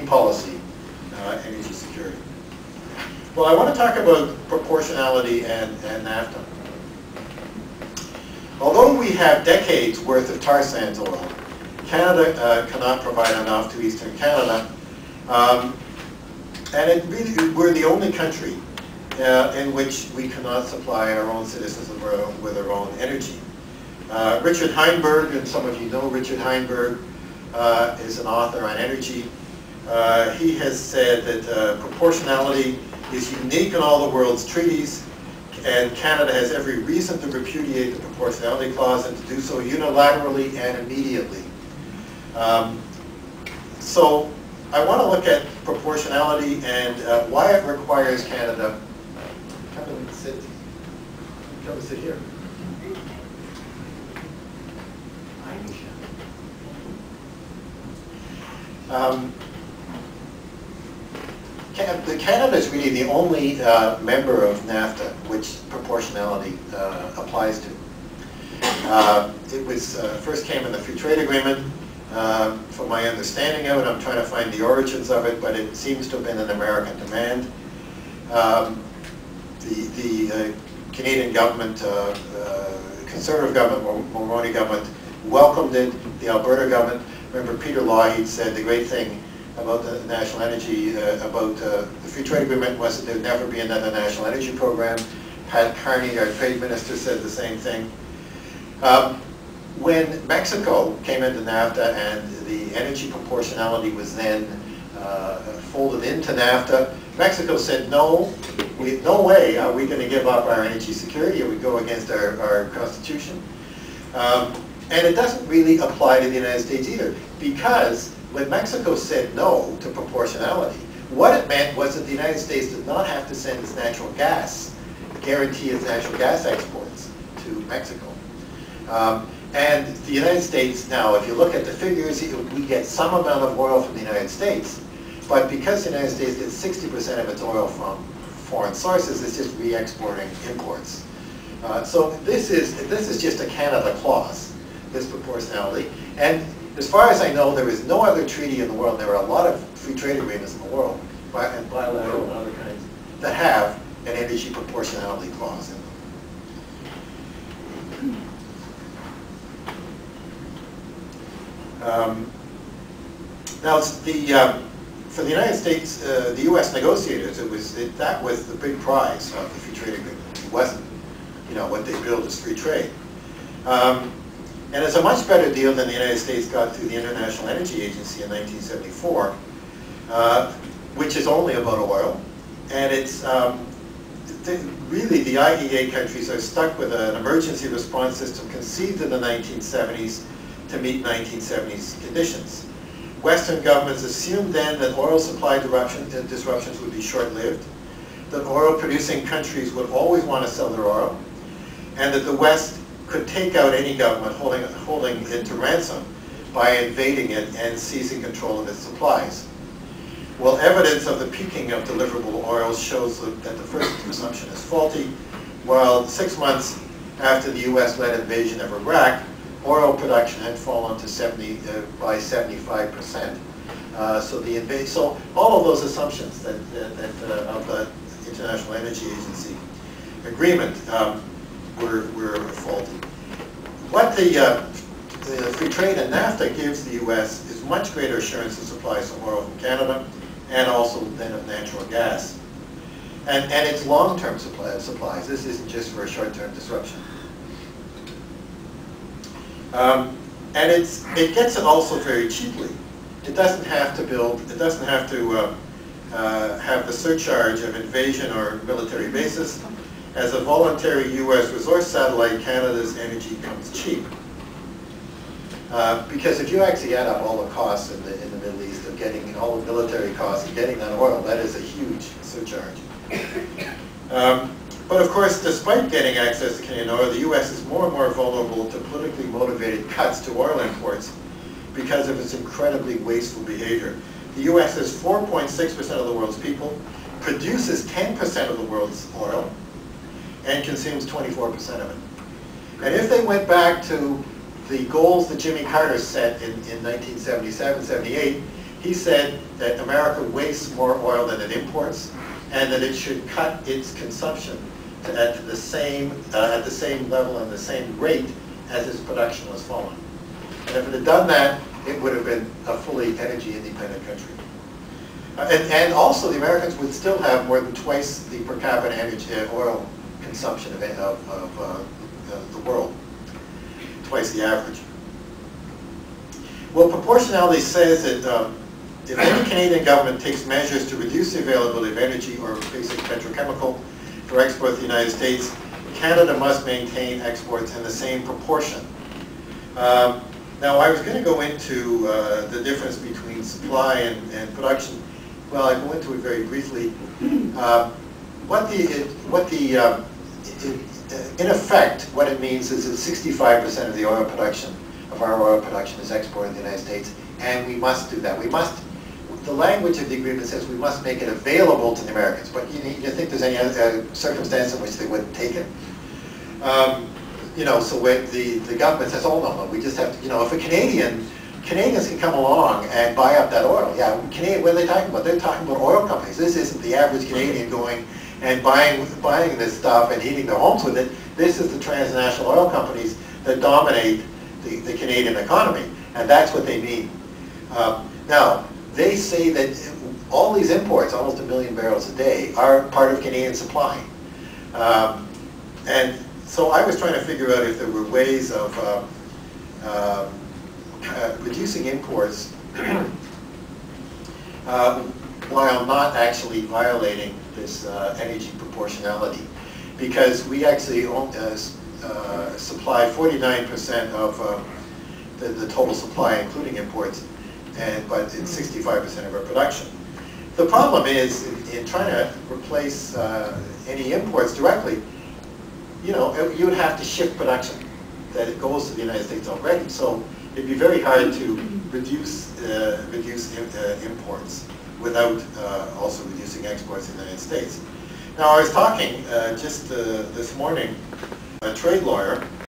main policy, energy security. Well, I want to talk about proportionality and NAFTA. Although we have decades worth of tar sands oil, Canada cannot provide enough to Eastern Canada. And we're the only country in which we cannot supply our own citizens with our own energy. Richard Heinberg, and some of you know Richard Heinberg, is an author on energy. He has said that proportionality is unique in all the world's treaties, and Canada has every reason to repudiate the proportionality clause and to do so unilaterally and immediately. So I want to look at proportionality and why it requires Canada. Come and sit here. Canada is really the only member of NAFTA which proportionality applies to. It was first came in the Free Trade Agreement. From my understanding of it, I'm trying to find the origins of it, but it seems to have been an American demand. The Canadian government, Conservative government, Mulroney government, welcomed it. The Alberta government, remember Peter Lougheed said the great thing about the national energy, about the Free Trade Agreement was that there would never be another national energy program. Pat Carney, our trade minister, said the same thing. When Mexico came into NAFTA and the energy proportionality was then folded into NAFTA, Mexico said, no way are we going to give up our energy security. It would go against our constitution. And it doesn't really apply to the United States either, because when Mexico said no to proportionality, what it meant was that the United States did not have to send its natural gas, guarantee its natural gas exports to Mexico. And the United States, now if you look at the figures, we get some amount of oil from the United States, but because the United States gets 60% of its oil from foreign sources, it's just re-exporting imports. So this is just a Canada clause, this proportionality. And as far as I know, there is no other treaty in the world. There are a lot of free trade agreements in the world, and bilateral and other kinds, that have an energy proportionality clause in them. Now, for the United States, the U.S. negotiators, that was the big prize of the free trade agreement. It wasn't, what they billed as free trade. And it's a much better deal than the United States got through the International Energy Agency in 1974, which is only about oil. And it's really the IEA countries are stuck with an emergency response system conceived in the 1970s to meet 1970s conditions. Western governments assumed then that oil supply disruptions would be short-lived, that oil-producing countries would always want to sell their oil, and that the West could take out any government holding it to ransom by invading it and seizing control of its supplies. Well, evidence of the peaking of deliverable oils shows that the first assumption is faulty, while 6 months after the US-led invasion of Iraq, oil production had fallen to by 75%. So all of those assumptions that of the International Energy Agency agreement were faulty. What the free trade and NAFTA gives the U.S. is much greater assurance of supplies of oil from Canada, and also then of natural gas. And it's long-term supplies. This isn't just for a short-term disruption. And it gets it also very cheaply. It doesn't have to have the surcharge of invasion or military bases. As a voluntary U.S. resource satellite, Canada's energy comes cheap. Because if you actually add up all the costs in the Middle East of getting all the military costs of getting that oil, that is a huge surcharge. But of course, despite getting access to Canadian oil, the U.S. is more and more vulnerable to politically motivated cuts to oil imports because of its incredibly wasteful behavior. The U.S. has 4.6% of the world's people, produces 10% of the world's oil, and consumes 24% of it. And if they went back to the goals that Jimmy Carter set in 1977, 78, he said that America wastes more oil than it imports, and that it should cut its consumption at the same level and the same rate as its production was falling. And if it had done that, it would have been a fully energy independent country. And also, the Americans would still have more than twice the per capita energy oil consumption of the world, twice the average. Well, proportionality says that if any Canadian government takes measures to reduce the availability of energy or basic petrochemical for export to the United States, Canada must maintain exports in the same proportion. Now, I was going to go into the difference between supply and production. Well, I go into it very briefly. In effect, what it means is that 65% of the oil production, of our oil production, is exported to the United States, and we must do that. We must. The language of the agreement says we must make it available to the Americans, but you think there's any other circumstance in which they wouldn't take it? So when the government says, oh no, we just have to, if a Canadians can come along and buy up that oil. Yeah, what are they talking about? They're talking about oil companies. This isn't the average Canadian going and buying this stuff and heating their homes with it. This is the transnational oil companies that dominate the Canadian economy, and that's what they mean. Now, they say that all these imports, almost 1 million barrels a day, are part of Canadian supply. And so I was trying to figure out if there were ways of reducing imports while not actually violating this energy proportionality. Because we actually supply 49% of the total supply, including imports, but it's 65% of our production. The problem is, in trying to replace any imports directly, you would have to shift production that it goes to the United States already. So it'd be very hard to reduce imports without also reducing exports in the United States. Now, I was talking just this morning, a trade lawyer